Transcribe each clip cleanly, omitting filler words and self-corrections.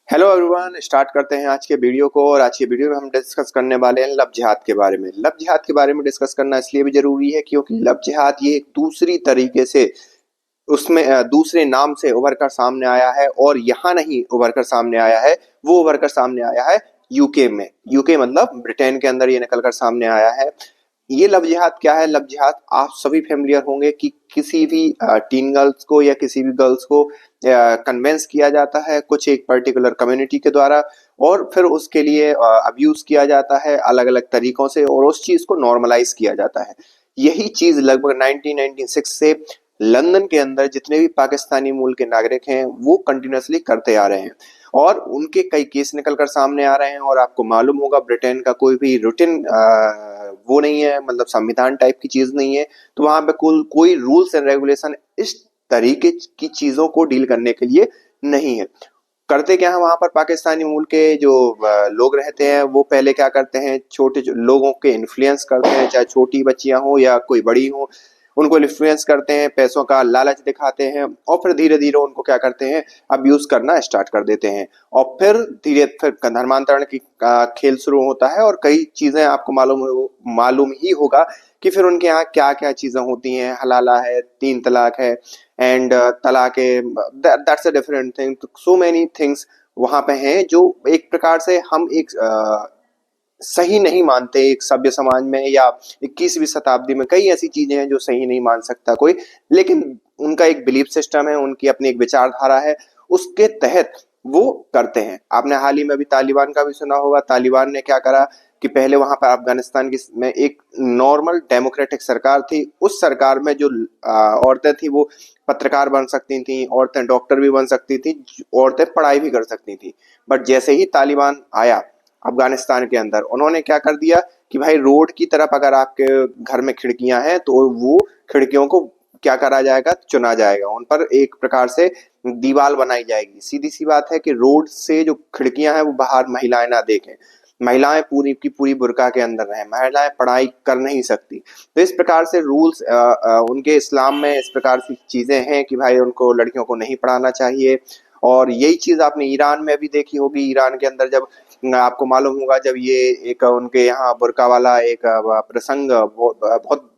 Hello everyone, start करते हैं आज के वीडियो को। और आज के वीडियो में हम डिस्कस करने वाले हैं लव जिहाद के बारे में। लव जिहाद के बारे में डिस्कस करना इसलिए भी जरूरी है क्योंकि लव जिहाद ये एक दूसरी तरीके से उसमें दूसरे नाम से उभर कर सामने आया है। और यहाँ नहीं उभर कर सामने आया है, वो उभर कर सामने आया है यूके में। यूके मतलब ब्रिटेन के अंदर ये निकल कर सामने आया है। ये लव जिहाद क्या है? लव जिहाद आप सभी फेमिलियर होंगे कि किसी भी टीन गर्ल्स को या किसी भी गर्ल्स को कन्वेंस किया जाता है कुछ एक पर्टिकुलर कम्युनिटी के द्वारा, और फिर उसके लिए अब्यूज किया जाता है अलग अलग तरीकों से, और उस चीज को नॉर्मलाइज किया जाता है। यही चीज लगभग 1996 से लंदन के अंदर जितने भी पाकिस्तानी मूल के नागरिक हैं वो कंटिन्यूअसली करते आ रहे हैं, और उनके कई केस निकल कर सामने आ रहे हैं। और आपको मालूम होगा ब्रिटेन का कोई भी रूटीन वो नहीं है, मतलब संविधान टाइप की चीज नहीं है। तो वहां पे कोई रूल्स एंड रेगुलेशन इस तरीके की चीजों को डील करने के लिए नहीं है। करते क्या है वहां पर पाकिस्तानी मूल के जो लोग रहते हैं वो पहले क्या करते हैं, छोटे लोगों के इन्फ्लुएंस करते हैं, चाहे छोटी बच्चियां हो या कोई बड़ी हो, उनको इन्फ्लुएंस करते हैं, पैसों का लालच दिखाते हैं, और फिर धीरे धीरे उनको क्या करते हैं, अब्यूज करना स्टार्ट कर देते हैं। और फिर धर्मांतरण की खेल शुरू होता है। और कई चीजें आपको मालूम ही होगा कि फिर उनके यहाँ क्या क्या चीजें होती हैं। हलाला है, तीन तलाक है, एंड तलाक है, that's a different thing. So many things वहां पे हैं जो एक प्रकार से हम एक सही नहीं मानते एक सभ्य समाज में, या 21वीं शताब्दी में कई ऐसी चीजें हैं जो सही नहीं मान सकता कोई। लेकिन उनका एक बिलीफ सिस्टम है, उनकी अपनी एक विचारधारा है, उसके तहत वो करते हैं। आपने हाल ही में भी तालिबान का भी सुना होगा। तालिबान ने क्या करा कि पहले वहां पर अफगानिस्तान की में एक नॉर्मल डेमोक्रेटिक सरकार थी। उस सरकार में जो औरतें थी वो पत्रकार बन सकती थी, औरतें डॉक्टर भी बन सकती थी, औरतें पढ़ाई भी कर सकती थी। बट जैसे ही तालिबान आया अफगानिस्तान के अंदर, उन्होंने क्या कर दिया कि भाई रोड की तरफ अगर आपके घर में खिड़कियां हैं तो वो खिड़कियों को क्या करा जाएगा, चुना जाएगा, उन पर एक प्रकार से दीवार बनाई जाएगी। सीधी सी बात है कि रोड से जो खिड़कियां हैं वो बाहर महिलाएं ना देखें, महिलाएं पूरी की पूरी बुर्का के अंदर रहें, महिलाएं पढ़ाई कर नहीं सकती। तो इस प्रकार से रूल्स उनके इस्लाम में इस प्रकार की चीजें हैं कि भाई उनको लड़कियों को नहीं पढ़ाना चाहिए। और यही चीज आपने ईरान में भी देखी होगी। ईरान के अंदर जब आपको मालूम होगा जब ये एक उनके यहाँ बुर्का वाला एक प्रसंग बहुत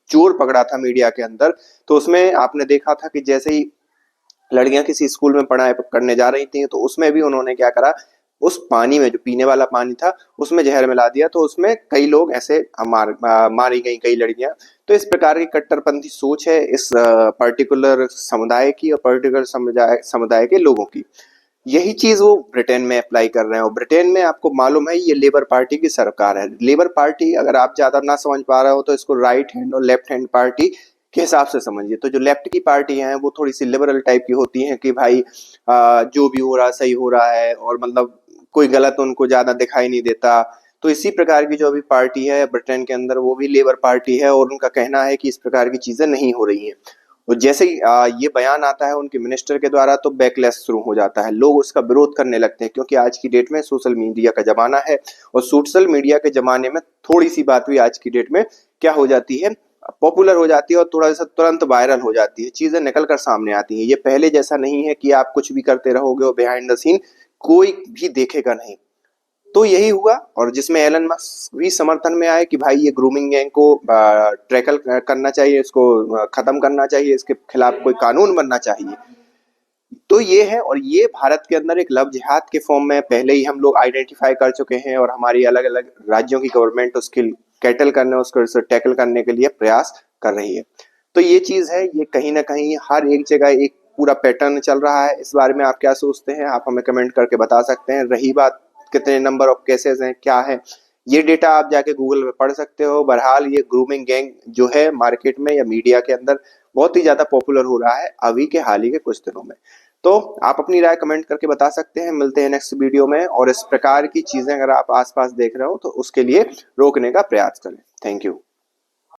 जोर पकड़ा था मीडिया के अंदर, तो उसमें आपने देखा था कि जैसे ही लड़कियां किसी स्कूल में पढ़ाई करने जा रही थी तो उसमें भी उन्होंने क्या करा, उस पानी में जो पीने वाला पानी था उसमें जहर मिला दिया। तो उसमें कई लोग ऐसे मारी गई कई लड़कियां। तो इस प्रकार की कट्टरपंथी सोच है इस पर्टिकुलर समुदाय की और पर्टिकुलर समुदाय के लोगों की। यही चीज वो ब्रिटेन में अप्लाई कर रहे हैं। और ब्रिटेन में आपको मालूम है ये लेबर पार्टी की सरकार है। लेबर पार्टी अगर आप ज्यादा ना समझ पा रहे हो तो इसको राइट हैंड और लेफ्ट हैंड पार्टी के हिसाब से समझिए। तो जो लेफ्ट की पार्टी है वो थोड़ी सी लिबरल टाइप की होती है कि भाई जो भी हो रहा सही हो रहा है, और मतलब कोई गलत उनको ज्यादा दिखाई नहीं देता। तो इसी प्रकार की जो अभी पार्टी है ब्रिटेन के अंदर वो भी लेबर पार्टी है, और उनका कहना है कि इस प्रकार की चीजें नहीं हो रही हैं। और जैसे ही ये बयान आता है उनके मिनिस्टर के द्वारा तो बैकलैश शुरू हो जाता है, लोग उसका विरोध करने लगते हैं, क्योंकि आज की डेट में सोशल मीडिया का जमाना है। और सोशल मीडिया के जमाने में थोड़ी सी बात भी आज की डेट में क्या हो जाती है, पॉपुलर हो जाती है, और थोड़ा सा तुरंत वायरल हो जाती है, चीजें निकल कर सामने आती है। ये पहले जैसा नहीं है कि आप कुछ भी करते रहोगे और बिहाइंड द सीन कोई भी देखेगा नहीं। तो यही हुआ, और जिसमें एलन मस्क भी समर्थन में आए कि भाई ये ग्रूमिंग गैंग को ट्रैकल करना चाहिए, इसको खत्म करना चाहिए, इसके खिलाफ कोई कानून बनना चाहिए। तो ये है, और ये भारत के अंदर एक लव जिहाद के फॉर्म में पहले ही हम लोग आइडेंटिफाई कर चुके हैं, और हमारी अलग अलग राज्यों की गवर्नमेंट उसकी कैटल करने उसको टैकल करने के लिए प्रयास कर रही है। तो ये चीज है, ये कहीं ना कहीं हर एक जगह एक पूरा पैटर्न चल रहा है। इस बारे में आप क्या सोचते हैं, आप हमें कमेंट करके बता सकते हैं। रही बात कितने नंबर ऑफ केसेस हैं क्या है, ये डेटा आप जाके गूगल में पढ़ सकते हो। बहरहाल ये ग्रूमिंग गैंग जो है मार्केट में या मीडिया के अंदर बहुत ही ज्यादा पॉपुलर हो रहा है अभी के हाल ही के कुछ दिनों में। तो आप अपनी राय कमेंट करके बता सकते हैं। मिलते हैं नेक्स्ट वीडियो में, और इस प्रकार की चीजें अगर आप आसपास देख रहे हो तो उसके लिए रोकने का प्रयास करें। Thank you.